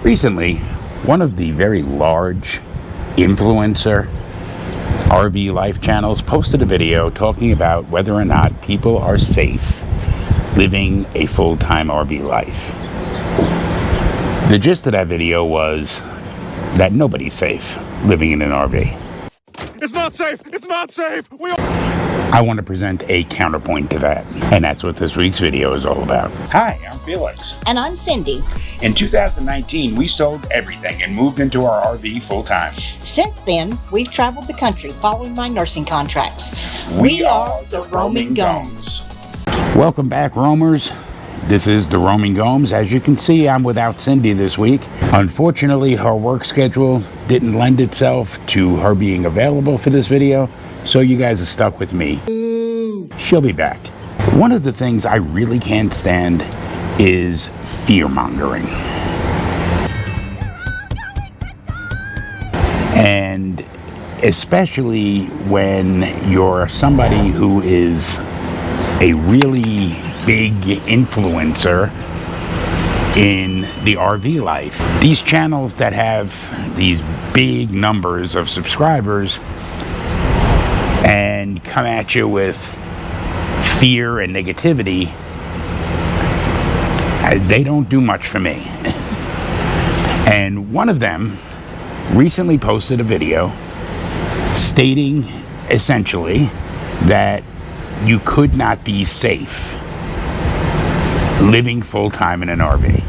Recently, one of the very large influencer RVLife channels posted a video talking about whether or not people are safe living a full-time RV life. The gist of that video was that nobody's safe living in an RV. It's not safe! It's not safe! I want to present a counterpoint to that, and that's what this week's video is all about. Hi, I'm Felix. And I'm Cindy. In 2019, we sold everything and moved into our RV full-time. Since then, we've traveled the country following my nursing contracts. We are the Roaming Gomes. Welcome back, roamers. This is the Roaming Gomes. As you can see, I'm without Cindy this week. Unfortunately, her work schedule didn't lend itself to her being available for this video, so you guys are stuck with me. She'll be back. One of the things I really can't stand is fear-mongering. And especially when you're somebody who is a really big influencer in the RV life. These channels that have these big numbers of subscribers and come at you with fear and negativity, they don't do much for me. And one of them recently posted a video stating essentially that you could not be safe living full-time in an RV.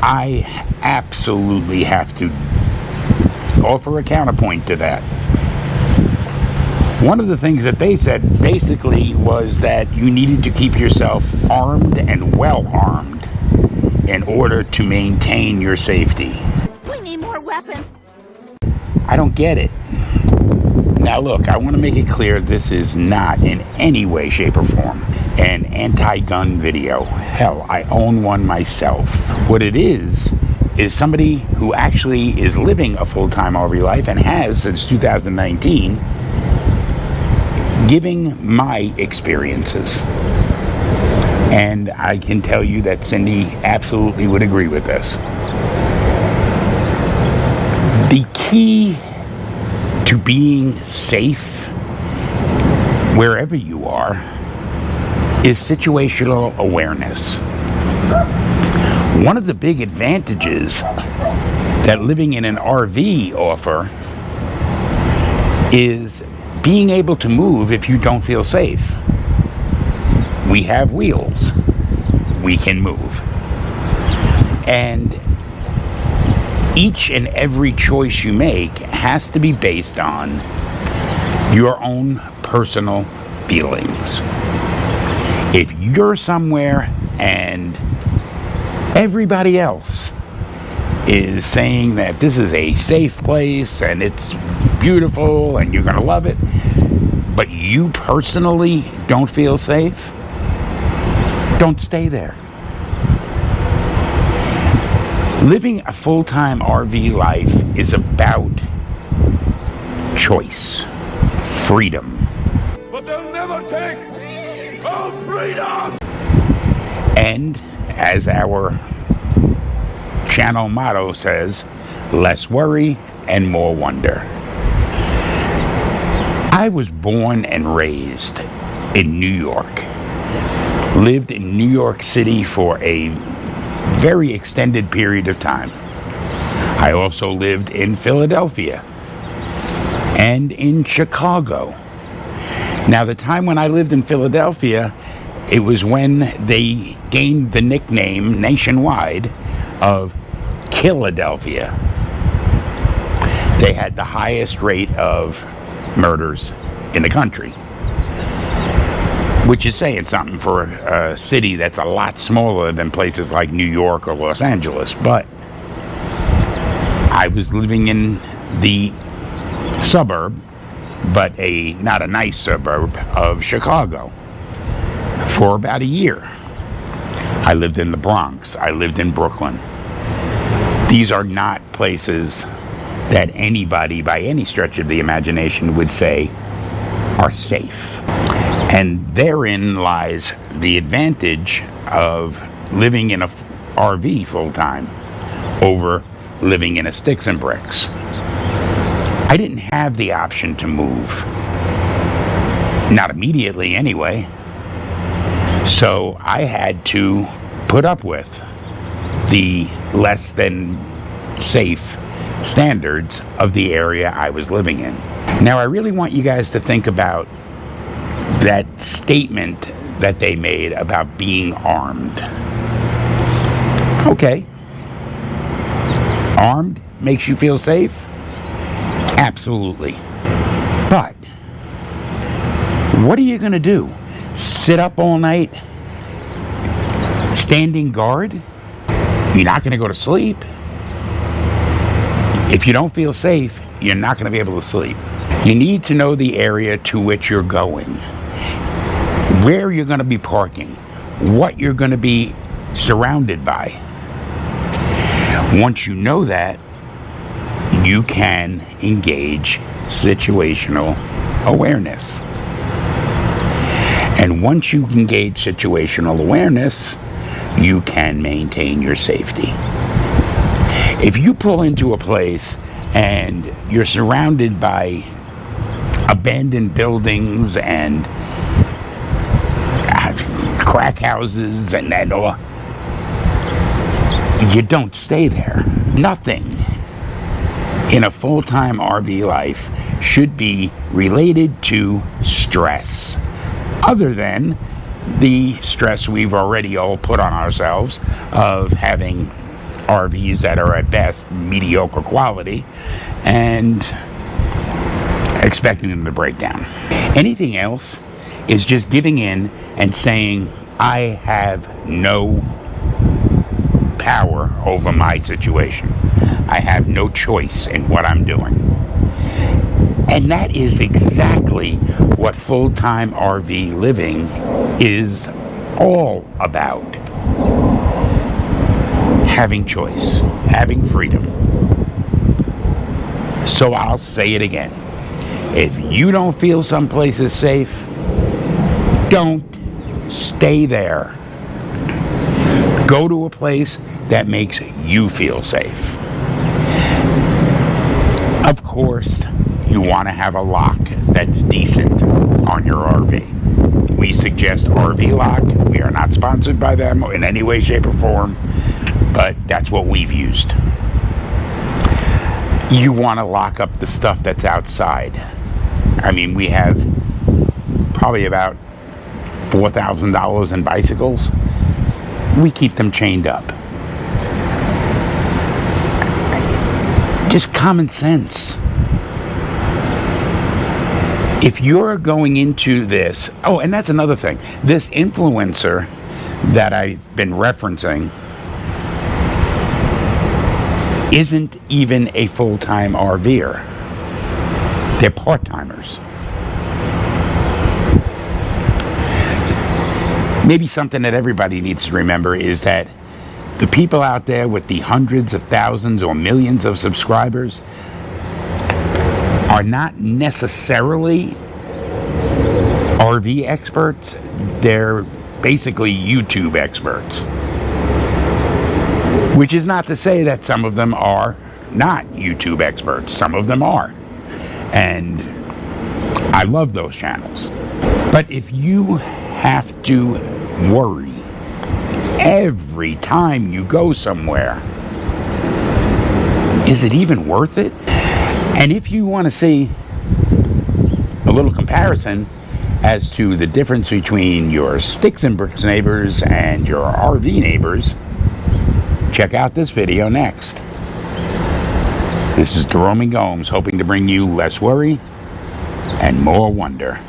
I absolutely have to offer a counterpoint to that. One of the things that they said basically was that you needed to keep yourself armed and well armed in order to maintain your safety. We need more weapons. I don't get it. Now look, I want to make it clear this is not in any way, shape, or form an anti-gun video. Hell, I own one myself. What it is somebody who actually is living a full-time RV life and has since 2019, giving my experiences. And I can tell you that Cindy absolutely would agree with this. The key to being safe wherever you are is situational awareness. One of the big advantages that living in an RV offer is being able to move if you don't feel safe. We have wheels. We can move. And each and every choice you make has to be based on your own personal feelings. If you're somewhere and everybody else is saying that this is a safe place and it's beautiful and you're going to love it, but you personally don't feel safe, don't stay there. Living a full-time RV life is about choice, freedom. But they'll never take our freedom! And as our channel motto says, less worry and more wonder. I was born and raised in New York. Lived in New York City for a very extended period of time. I also lived in Philadelphia and in Chicago. Now, the time when I lived in Philadelphia, it was when they gained the nickname nationwide of Killadelphia. They had the highest rate of murders in the country, which is saying something for a city that's a lot smaller than places like New York or Los Angeles. But I was living in the suburb, but not a nice suburb of Chicago for about a year. I lived in the Bronx. I lived in Brooklyn. These are not places that anybody by any stretch of the imagination would say are safe. And therein lies the advantage of living in a RV full-time over living in a sticks and bricks. I didn't have the option to move. Not immediately anyway. So I had to put up with the less than safe standards of the area I was living in. Now I really want you guys to think about that statement that they made about being armed. Okay. Armed makes you feel safe? Absolutely. But what are you going to do? Sit up all night? Standing guard? You're not going to go to sleep. If you don't feel safe, you're not going to be able to sleep. You need to know the area to which you're going, where you're going to be parking, what you're going to be surrounded by. Once you know that, you can engage situational awareness. And once you engage situational awareness, you can maintain your safety. If you pull into a place and you're surrounded by abandoned buildings and crack houses and all, you don't stay there. Nothing in a full-time RV life should be related to stress, other than the stress we've already all put on ourselves of having RVs that are at best mediocre quality and expecting them to break down. Anything else is just giving in and saying, I have no power over my situation. I have no choice in what I'm doing. And that is exactly what full-time RV living is all about. Having choice, having freedom. So I'll say it again. If you don't feel someplace is safe, don't stay there. Go to a place that makes you feel safe. Of course, you want to have a lock that's decent on your RV. We suggest RVLife. We are not sponsored by them in any way, shape, or form, but that's what we've used. You want to lock up the stuff that's outside. I mean, we have probably about $4,000 in bicycles. We keep them chained up. Just common sense. If you're going into this, oh, and that's another thing. This influencer that I've been referencing isn't even a full-time RVer. They're part-timers. Maybe something that everybody needs to remember is that the people out there with the hundreds of thousands or millions of subscribers are not necessarily RV experts. They're basically YouTube experts. Which is not to say that some of them are not YouTube experts. Some of them are. And I love those channels. But if you have to worry every time you go somewhere, is it even worth it? And if you want to see a little comparison as to the difference between your sticks and bricks neighbors and your RV neighbors, check out this video next. This is the Roaming Gomes, hoping to bring you less worry and more wonder.